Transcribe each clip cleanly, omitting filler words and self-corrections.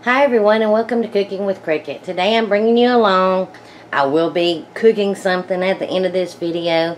Hi everyone, and welcome to Cooking with Cricket. Today I'm bringing you along. I will be cooking something at the end of this video,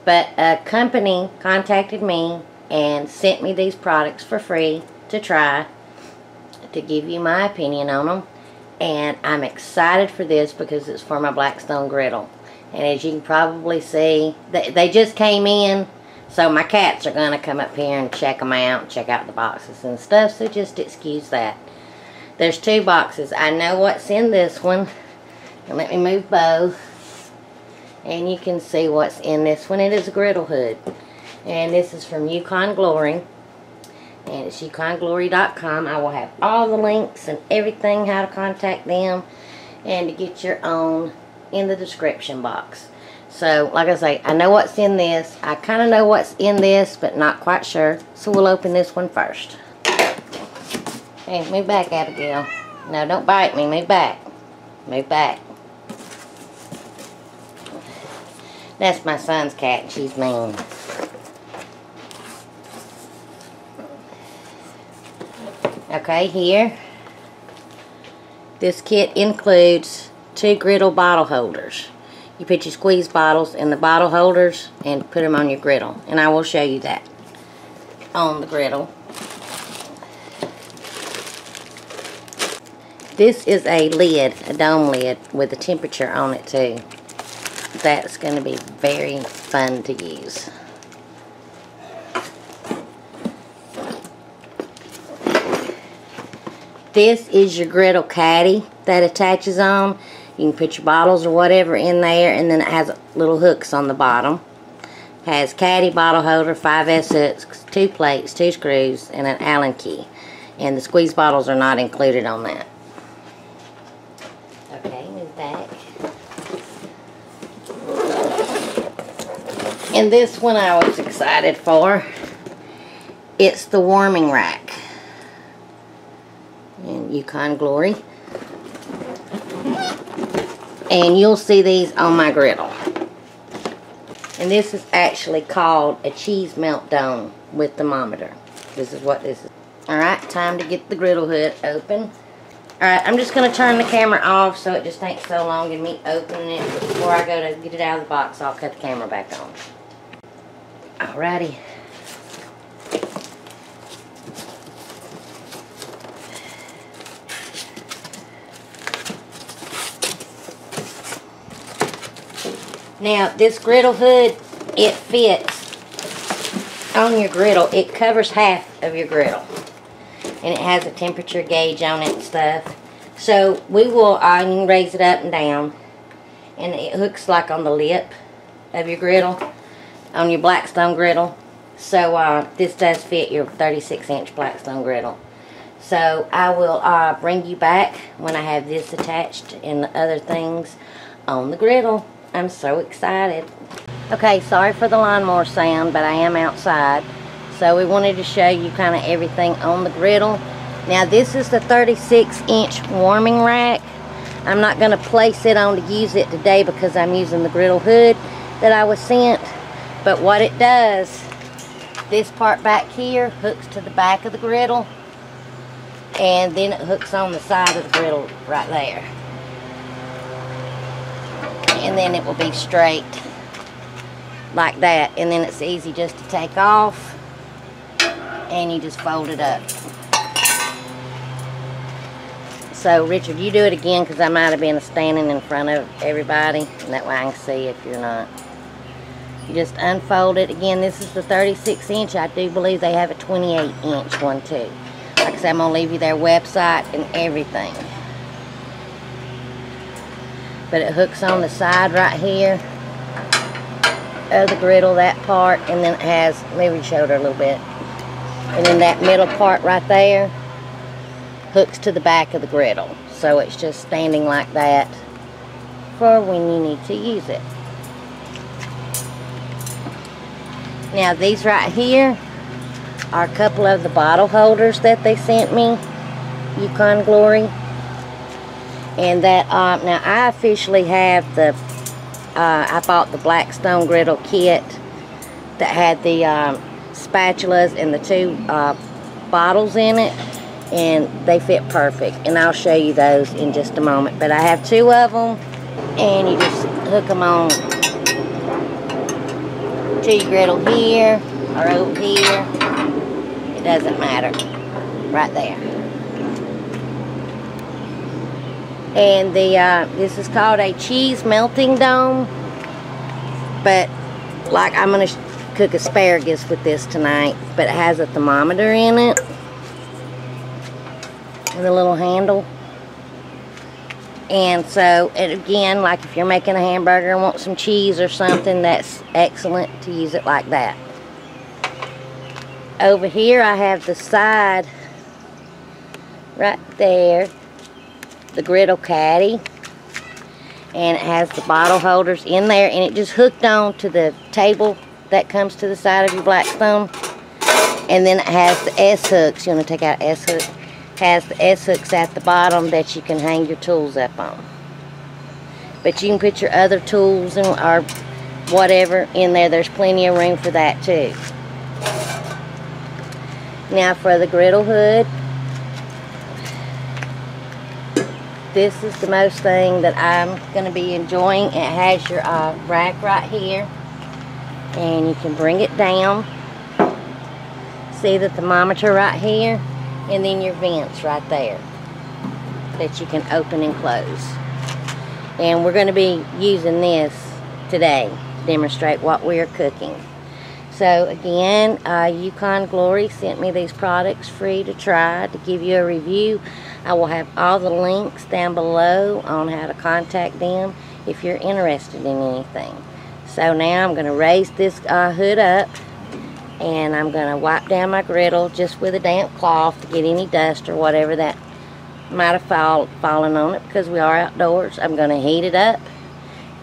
but a company contacted me and sent me these products for free to try, to give you my opinion on them. And I'm excited for this because it's for my Blackstone griddle. And as you can probably see, they just came in, so my cats are going to come up here and check them out, check out the boxes and stuff, so just excuse that. There's two boxes. I know what's in this one. And let me move both. And you can see what's in this one. It is a Griddle Hood. And this is from Yukon Glory. And it's yukonglory.com. I will have all the links and everything, how to contact them and to get your own in the description box. So, like I say, I know what's in this. I kind of know what's in this, but not quite sure. So we'll open this one first. Hey, move back, Abigail. No, don't bite me. Move back. Move back. That's my son's cat, and she's mean. Okay, here. This kit includes 2 griddle bottle holders. You put your squeeze bottles in the bottle holders and put them on your griddle. And I will show you that on the griddle. This is a lid, a dome lid, with a temperature on it too. That's going to be very fun to use. This is your Griddle Caddy that attaches on. You can put your bottles or whatever in there, and then it has little hooks on the bottom. Has caddy, bottle holder, 5S hooks, 2 plates, 2 screws, and an Allen key. And the squeeze bottles are not included on that. Okay, move back. And this one I was excited for. It's the warming rack. In Yukon Glory. And you'll see these on my griddle. And this is actually called a cheese melt dome with thermometer. This is what this is. Alright, time to get the Griddle Hood open. Alright, I'm just going to turn the camera off so it just ain't so long in me opening it. But before I go to get it out of the box, I'll cut the camera back on. Alrighty. Now, this Griddle Hood, it fits on your griddle. It covers half of your griddle. And it has a temperature gauge on it and stuff. So, we will, you can raise it up and down. And it hooks like on the lip of your griddle, on your Blackstone griddle. So, this does fit your 36-inch Blackstone griddle. So, I will bring you back when I have this attached and the other things on the griddle. I'm so excited. Okay, sorry for the lawnmower sound, but I am outside. So we wanted to show you kind of everything on the griddle. Now this is the 36-inch warming rack. I'm not going to place it on to use it today because I'm using the Griddle Hood that I was sent. But what it does, this part back here hooks to the back of the griddle. And then it hooks on the side of the griddle right there. And then it will be straight like that, and then it's easy just to take off and you just fold it up. So Richard, you do it again because I might have been standing in front of everybody, and that way I can see if you're not. You just unfold it again. This is the 36-inch. I do believe they have a 28-inch one too. Like I said, I'm going to leave you their website and everything. But it hooks on the side right here of the griddle, that part, and then it has, maybe shoulder a little bit, and then that middle part right there hooks to the back of the griddle. So it's just standing like that for when you need to use it. Now these right here are a couple of the bottle holders that they sent me, Yukon Glory. And that, now I officially have the, I bought the Blackstone griddle kit that had the spatulas and the 2 bottles in it. and they fit perfect, and I'll show you those in just a moment. But I have 2 of them, and you just hook them on to your griddle here or over here. It doesn't matter. Right there. And this is called a cheese melting dome, but like I'm going to cook asparagus with this tonight, but it has a thermometer in it with a little handle. And so, and again, like if you're making a hamburger and want some cheese or something, that's excellent to use it like that. Over here I have the side right there, the Griddle Caddy, and it has the bottle holders in there, and it just hooked on to the table that comes to the side of your Blackstone. And then it has the S-hooks. You want to take out S-hook? Has the S-hooks at the bottom that you can hang your tools up on. But you can put your other tools and or whatever in there. There's plenty of room for that too. Now for the Griddle Hood, this is the most thing that I'm going to be enjoying. It has your rack right here, and you can bring it down. See the thermometer right here, and then your vents right there that you can open and close. And we're going to be using this today to demonstrate what we are cooking. So again, Yukon Glory sent me these products free to try, to give you a review. I will have all the links down below on how to contact them if you're interested in anything. So now I'm going to raise this hood up, and I'm going to wipe down my griddle just with a damp cloth to get any dust or whatever that might have fallen on it, because we are outdoors. I'm going to heat it up,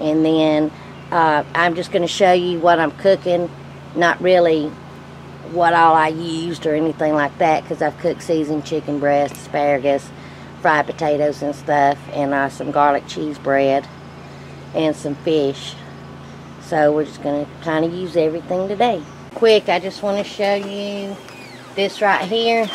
and then I'm just going to show you what I'm cooking. Not really what all I used or anything like that, because I've cooked seasoned chicken breast, asparagus, fried potatoes and stuff, and some garlic cheese bread and some fish. So we're just going to kind of use everything today. Quick, I just want to show you this right here.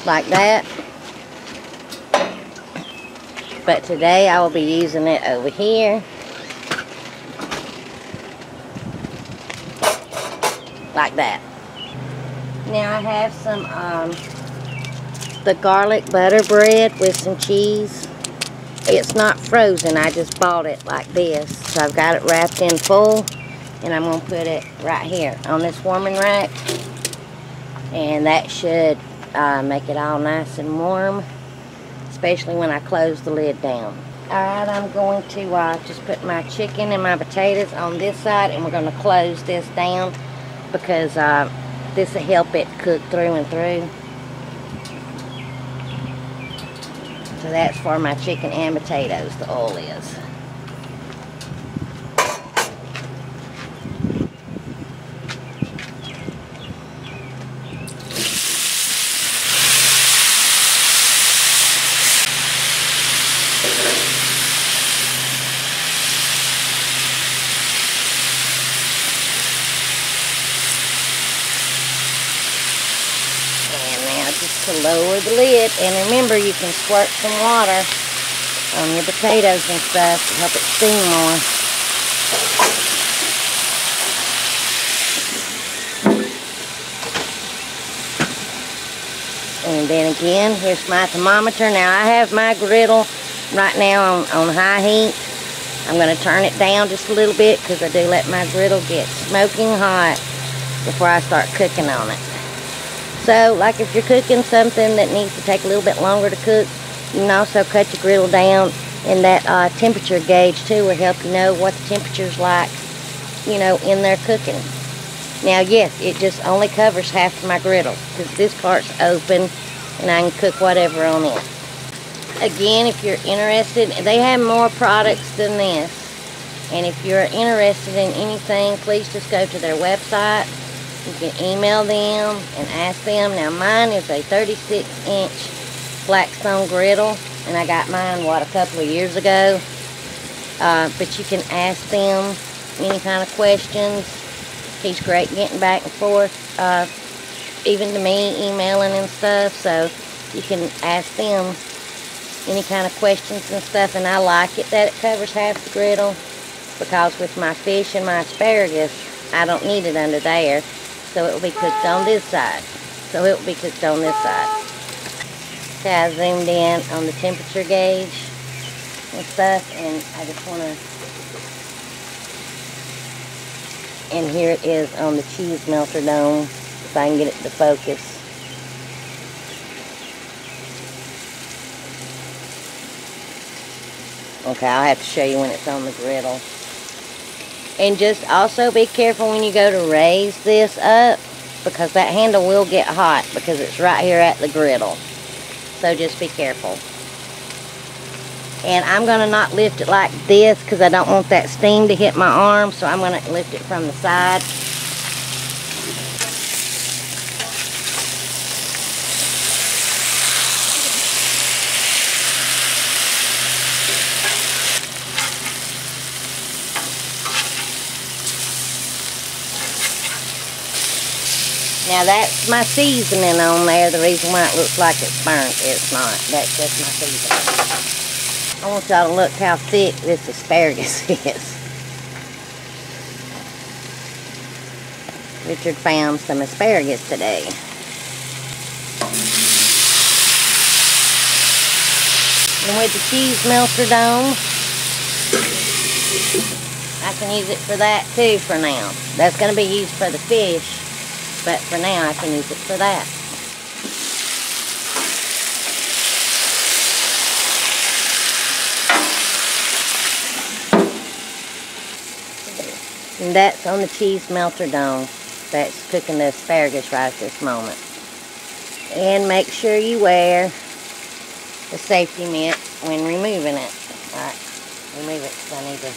Like that. But today I will be using it over here. Like that. Now I have some the garlic butter bread with some cheese. It's not frozen, I just bought it like this. So I've got it wrapped in full, and I'm going to put it right here on this warming rack. And that should make it all nice and warm, especially when I close the lid down. Alright, I'm going to just put my chicken and my potatoes on this side, and we're going to close this down because this will help it cook through and through. So that's for my chicken and potatoes, the oil is. To lower the lid, and remember, you can squirt some water on your potatoes and stuff to help it steam more. And then again, here's my thermometer. Now I have my griddle right now on high heat. I'm going to turn it down just a little bit because I do let my griddle get smoking hot before I start cooking on it. So, like if you're cooking something that needs to take a little bit longer to cook, you can also cut your griddle down, and that temperature gauge too will help you know what the temperature's like, you know, in there cooking. Now, yes, it just only covers half of my griddle because this part's open, and I can cook whatever on it. Again, if you're interested, they have more products than this, and if you're interested in anything, please just go to their website. You can email them and ask them. Now mine is a 36-inch Blackstone griddle, and I got mine, what, a couple of years ago. But you can ask them any kind of questions. He's great getting back and forth, even to me, emailing and stuff, so you can ask them any kind of questions and stuff. And I like it that it covers half the griddle, because with my fish and my asparagus, I don't need it under there, so it will be cooked on this side. So it will be cooked on this side. Okay, I zoomed in on the temperature gauge and stuff, and I just want to, and here it is on the cheese melter dome, if I can get it to focus. Okay, I'll have to show you when it's on the griddle. And just also be careful when you go to raise this up, because that handle will get hot because it's right here at the griddle. So just be careful. And I'm going to not lift it like this because I don't want that steam to hit my arm, so I'm going to lift it from the side. Now that's my seasoning on there. The reason why it looks like it's burnt, it's not. That's just my seasoning. I want y'all to look how thick this asparagus is. Richard found some asparagus today. And with the cheese melter dome, I can use it for that too for now. That's going to be used for the fish. But for now, I can use it for that. And that's on the cheese melter dome. That's cooking the asparagus right at this moment. And make sure you wear the safety mitt when removing it. Alright, remove it because I need to.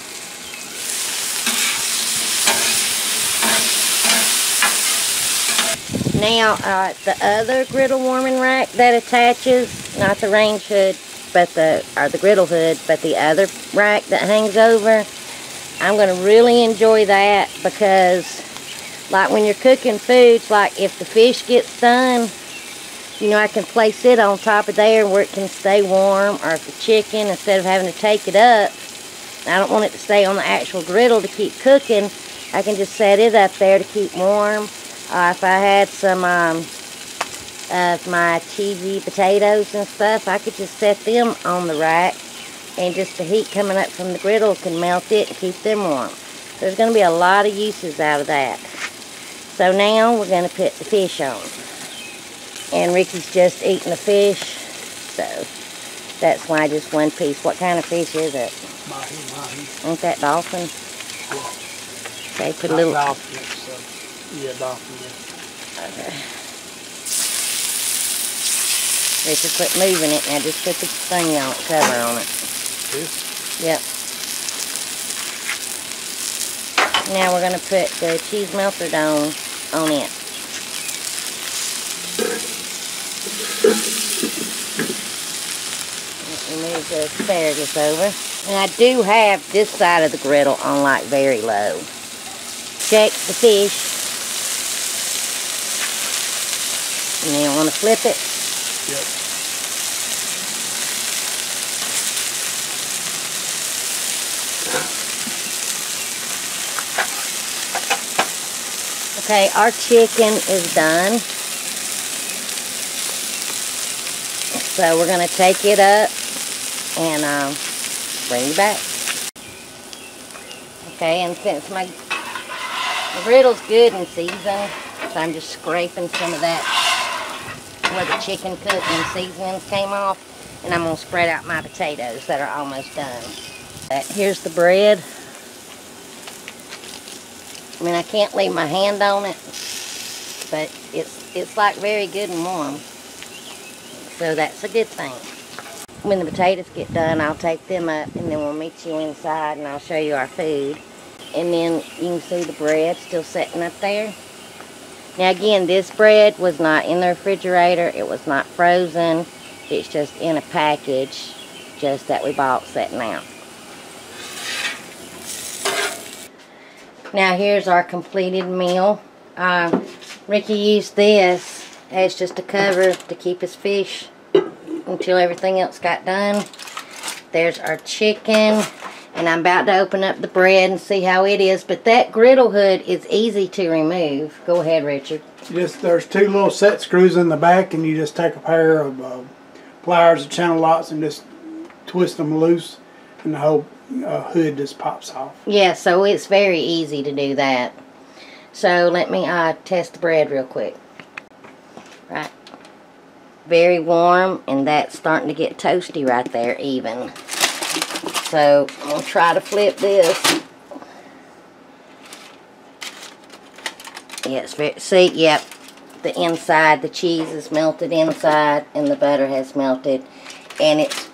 Now, the other griddle warming rack that attaches, not the range hood, but the griddle hood, but the other rack that hangs over, I'm going to really enjoy that because, like when you're cooking foods, like if the fish gets done, you know, I can place it on top of there where it can stay warm, or if the chicken, instead of having to take it up, I don't want it to stay on the actual griddle to keep cooking, I can just set it up there to keep warm. If I had some of my cheesy potatoes and stuff, I could just set them on the rack, and just the heat coming up from the griddle can melt it and keep them warm. There's going to be a lot of uses out of that. So now we're going to put the fish on. And Ricky's just eating the fish, so that's why just one piece. What kind of fish is it? Mahi. Ain't that dolphin? Yeah. Okay, put a little... Dolphin, yeah, dolphin, yeah. Okay. Richard, quit moving it. Now just put the thing on it, cover on it. This? Yep. Now we're going to put the cheese melter dome on it. Move the asparagus over. And I do have this side of the griddle on like very low. Check the fish. And you want to flip it? Yep. Okay, our chicken is done. So we're going to take it up and bring it back. Okay, and since my griddle's good and seasoned, so I'm just scraping some of that where the chicken cooked and seasonings came off, and I'm going to spread out my potatoes that are almost done. Here's the bread. I mean, I can't leave my hand on it, but it's like very good and warm. So that's a good thing. When the potatoes get done, I'll take them up and then we'll meet you inside and I'll show you our food. And then you can see the bread still sitting up there. Now again, this bread was not in the refrigerator. It was not frozen. It's just in a package just that we bought sitting out. Now here's our completed meal. Ricky used this as just a cover to keep his fish until everything else got done. There's our chicken, and I'm about to open up the bread and see how it is, but that griddle hood is easy to remove. Go ahead, Richard. There's two little set screws in the back, and you just take a pair of pliers and channel locks and just twist them loose, and the whole hood just pops off. Yeah, so it's very easy to do that. So let me test the bread real quick. Right. Very warm, and that's starting to get toasty right there even. So I'm going to try to flip this. Yes, see, yep, the inside, the cheese is melted inside, and the butter has melted, and it's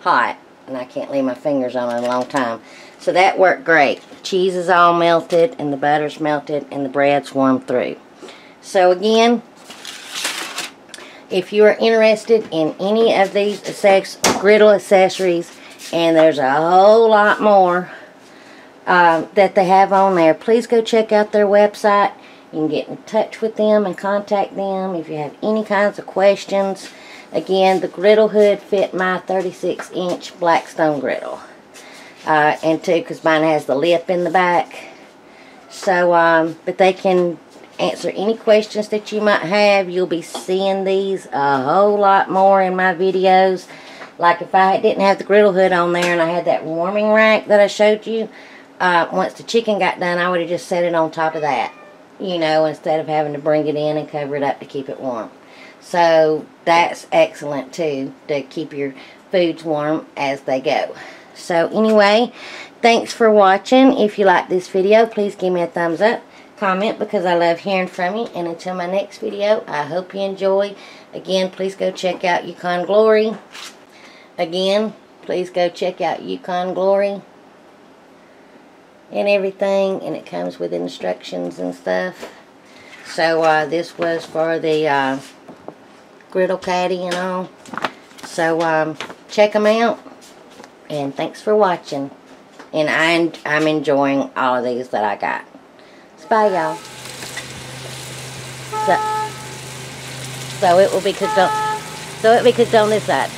hot, and I can't leave my fingers on it a long time. So that worked great. The cheese is all melted, and the butter's melted, and the bread's warmed through. So again, if you are interested in any of these griddle accessories, and there's a whole lot more that they have on there, please go check out their website. You can get in touch with them and contact them if you have any kinds of questions. Again, the griddle hood fit my 36-inch Blackstone griddle. And too, because mine has the lip in the back. So, but they can answer any questions that you might have. You'll be seeing these a whole lot more in my videos. Like if I didn't have the griddle hood on there and I had that warming rack that I showed you, once the chicken got done, I would have just set it on top of that, you know, instead of having to bring it in and cover it up to keep it warm. So that's excellent too, to keep your foods warm as they go. So anyway, thanks for watching. If you like this video, please give me a thumbs up. Comment, because I love hearing from you. And until my next video, I hope you enjoy. Again, please go check out Yukon Glory. Again, please go check out Yukon Glory and everything, and it comes with instructions and stuff. So this was for the Griddle Caddy and all. So check them out, and thanks for watching. And I'm enjoying all of these that I got. So bye, y'all. So it will be cooked on. So it will be cooked on this side.